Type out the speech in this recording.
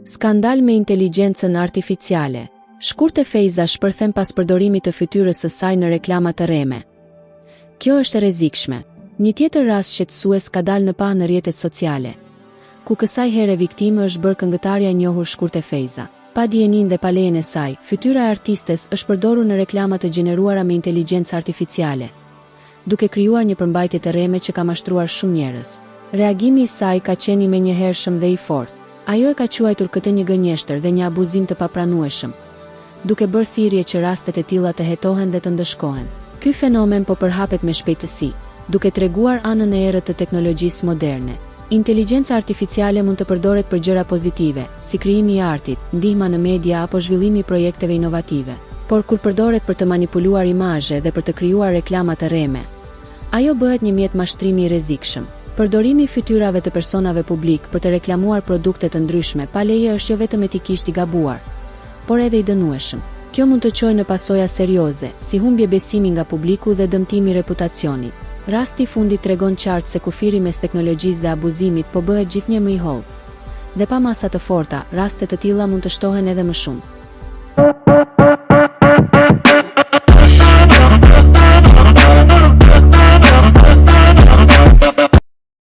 Skandal me inteligjencën artificiale. Shkurte Feyza shpërthen pas përdorimit të fytyrës së saj në reklama të rreme. Kjo është e rrezikshme. Një tjetër rast shqetësues ka dalë në pa në rrjetet sociale, ku kësaj here viktime është bërë këngëtarja e njohur Shkurte Feyza. Pa dijenin dhe pa lejen e saj, fytyra e artistes është përdorur në reklama të gjeneruara me inteligjencë artificiale, duke krijuar një përmbajtje të rreme që ka mashtruar shumë njerëz. Reagimi i saj ka qenë i menjëhershëm dhe i fortë. Ajo e ka quajtur këtë një gënjeshtër dhe një abuzim të papranueshëm, duke bërë thirrje që rastet e tilla të hetohen dhe të ndëshkohen. Ky fenomen po përhapet me shpejtësi, duke treguar anën e errët të teknologjisë moderne. Inteligjenca artificiale mund të përdoret për gjëra pozitive, si krijimi i artit, ndihma në media apo zhvillimi i projekteve inovative. Por kur përdoret për të manipuluar imazhe dhe për të krijuar reklama të rreme, ajo bëhet një mjet mashtrimi i rrezikshëm. Përdorimi i fytyrave të personave publik për të reklamuar produkte të ndryshme pa leje është jo vetëm etikisht i gabuar, por edhe i dënueshëm. Kjo mund të çojë në pasoja serioze, si humbje besimi nga publiku dhe dëmtimi i reputacionit. Rasti i fundit tregon qartë se kufiri mes teknologjisë dhe abuzimit po bëhet gjithnjë më i hollë. Dhe pa masa të forta, raste të tilla mund të shtohen edhe më shumë.